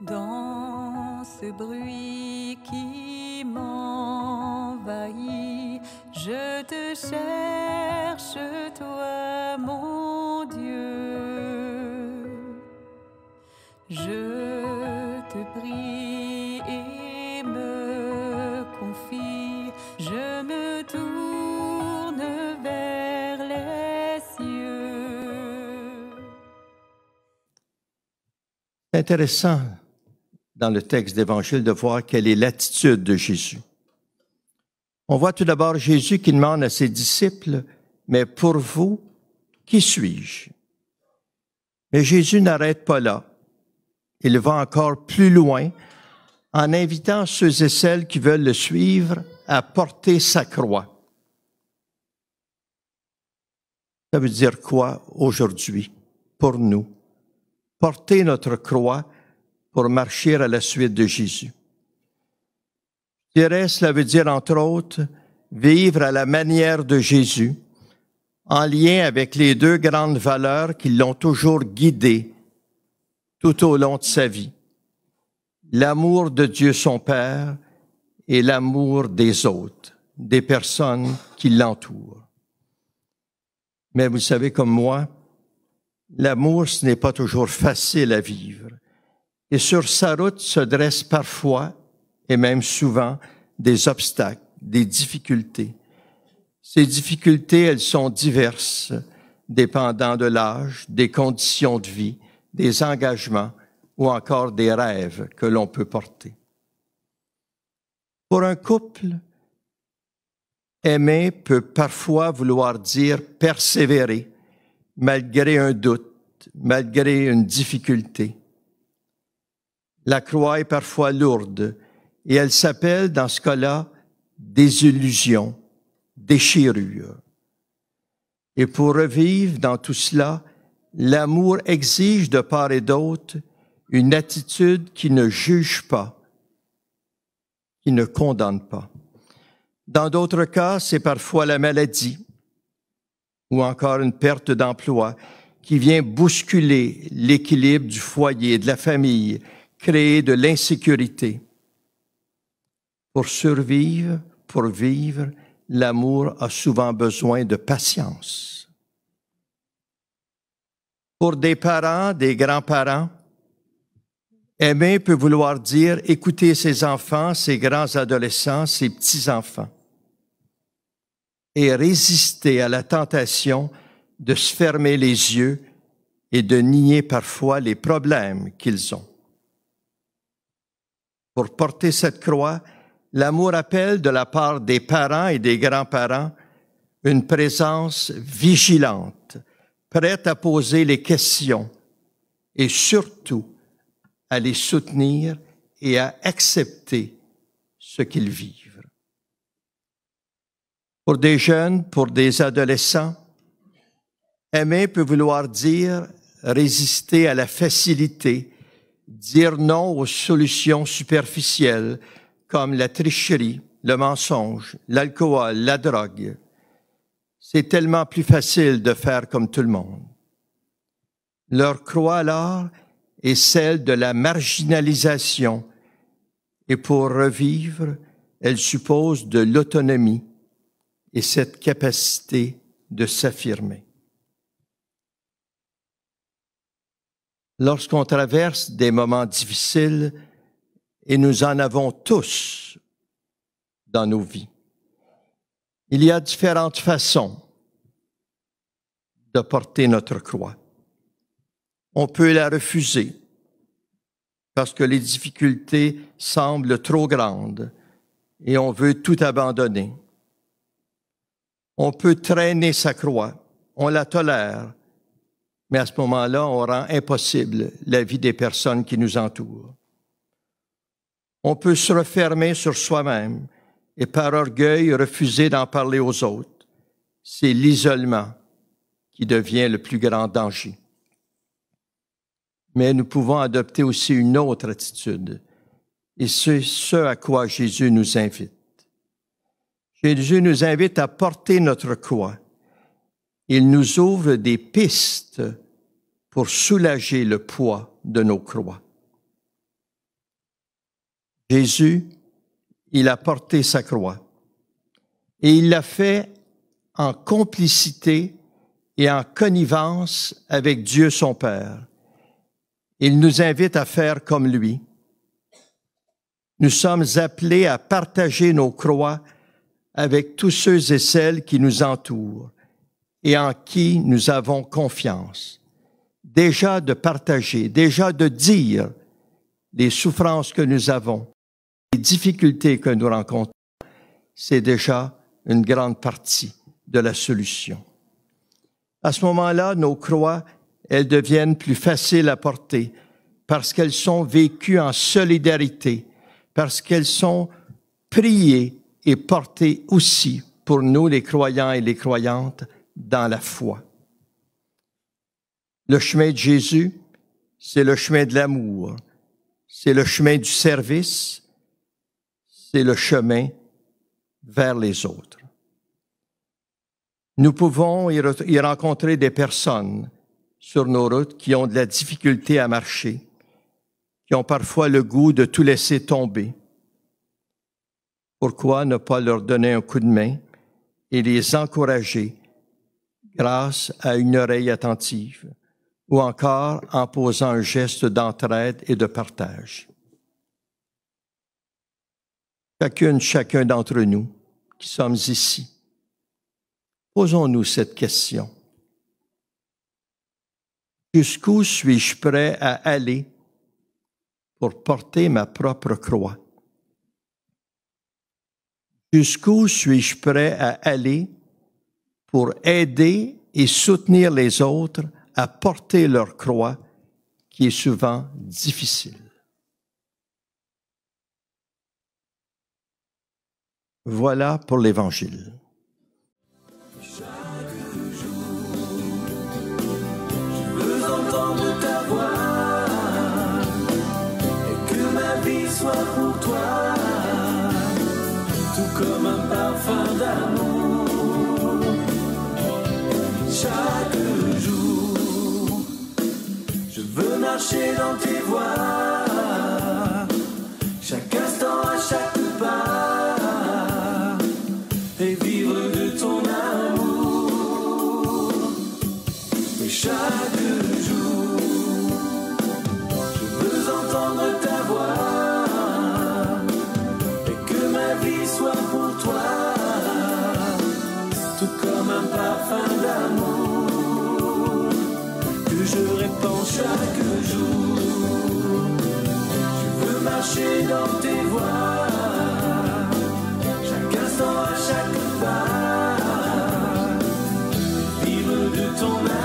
Dans ce bruit qui m'envahit, je te cherche, toi mon Dieu. Je te prie et me confie, je me tourne vers les cieux. C'est intéressant dans le texte d'Évangile de voir quelle est l'attitude de Jésus. On voit tout d'abord Jésus qui demande à ses disciples, « Mais pour vous, qui suis-je? » Mais Jésus n'arrête pas là. Il va encore plus loin en invitant ceux et celles qui veulent le suivre à porter sa croix. Ça veut dire quoi aujourd'hui pour nous? Porter notre croix pour marcher à la suite de Jésus. Je dirais, cela veut dire, entre autres, vivre à la manière de Jésus, en lien avec les deux grandes valeurs qui l'ont toujours guidé tout au long de sa vie. L'amour de Dieu son Père et l'amour des autres, des personnes qui l'entourent. Mais vous savez comme moi, l'amour, ce n'est pas toujours facile à vivre. Et sur sa route se dressent parfois, et même souvent, des obstacles, des difficultés. Ces difficultés, elles sont diverses, dépendant de l'âge, des conditions de vie, des engagements ou encore des rêves que l'on peut porter. Pour un couple, aimer peut parfois vouloir dire persévérer, malgré un doute, malgré une difficulté. La croix est parfois lourde et elle s'appelle, dans ce cas-là, désillusion, déchirure. Et pour revivre dans tout cela, l'amour exige de part et d'autre une attitude qui ne juge pas, qui ne condamne pas. Dans d'autres cas, c'est parfois la maladie ou encore une perte d'emploi qui vient bousculer l'équilibre du foyer, de la famille, créer de l'insécurité. Pour survivre, pour vivre, l'amour a souvent besoin de patience. Pour des parents, des grands-parents, aimer peut vouloir dire écouter ses enfants, ses grands adolescents, ses petits-enfants et résister à la tentation de se fermer les yeux et de nier parfois les problèmes qu'ils ont. Pour porter cette croix, l'amour appelle de la part des parents et des grands-parents une présence vigilante, prête à poser les questions et surtout à les soutenir et à accepter ce qu'ils vivent. Pour des jeunes, pour des adolescents, aimer peut vouloir dire résister à la facilité, dire non aux solutions superficielles comme la tricherie, le mensonge, l'alcool, la drogue. C'est tellement plus facile de faire comme tout le monde. Leur croix alors est celle de la marginalisation et pour revivre, elle suppose de l'autonomie et cette capacité de s'affirmer. Lorsqu'on traverse des moments difficiles, et nous en avons tous dans nos vies, il y a différentes façons de porter notre croix. On peut la refuser parce que les difficultés semblent trop grandes et on veut tout abandonner. On peut traîner sa croix, on la tolère, mais à ce moment-là, on rend impossible la vie des personnes qui nous entourent. On peut se refermer sur soi-même et par orgueil refuser d'en parler aux autres. C'est l'isolement qui devient le plus grand danger. Mais nous pouvons adopter aussi une autre attitude, et c'est ce à quoi Jésus nous invite. Jésus nous invite à porter notre croix. Il nous ouvre des pistes pour soulager le poids de nos croix. Jésus, il a porté sa croix. Et il l'a fait en complicité et en connivence avec Dieu son Père. Il nous invite à faire comme lui. Nous sommes appelés à partager nos croix avec tous ceux et celles qui nous entourent et en qui nous avons confiance. Déjà de partager, déjà de dire les souffrances que nous avons, les difficultés que nous rencontrons, c'est déjà une grande partie de la solution. À ce moment-là, nos croix, elles deviennent plus faciles à porter parce qu'elles sont vécues en solidarité, parce qu'elles sont priées et portées aussi pour nous, les croyants et les croyantes, dans la foi. Le chemin de Jésus, c'est le chemin de l'amour, c'est le chemin du service, c'est le chemin vers les autres. Nous pouvons y rencontrer des personnes sur nos routes qui ont de la difficulté à marcher, qui ont parfois le goût de tout laisser tomber. Pourquoi ne pas leur donner un coup de main et les encourager grâce à une oreille attentive ou encore en posant un geste d'entraide et de partage? Chacun d'entre nous qui sommes ici, posons-nous cette question. Jusqu'où suis-je prêt à aller pour porter ma propre croix? Jusqu'où suis-je prêt à aller pour aider et soutenir les autres à porter leur croix, qui est souvent difficile? Voilà pour l'Évangile. Chaque jour, je veux entendre ta voix et que ma vie soit pour toi, tout comme un parfum d'amour. Chaque jour, je veux marcher dans tes voies, chaque instant, à chaque pas, et vivre de ton amour. Et chaque jour, je veux entendre ta voix et que ma vie soit pour toi, tout comme un parfum d'amour que je répands chaque jour. Je veux marcher dans tes voies, à chaque pas, vivre de ton amour.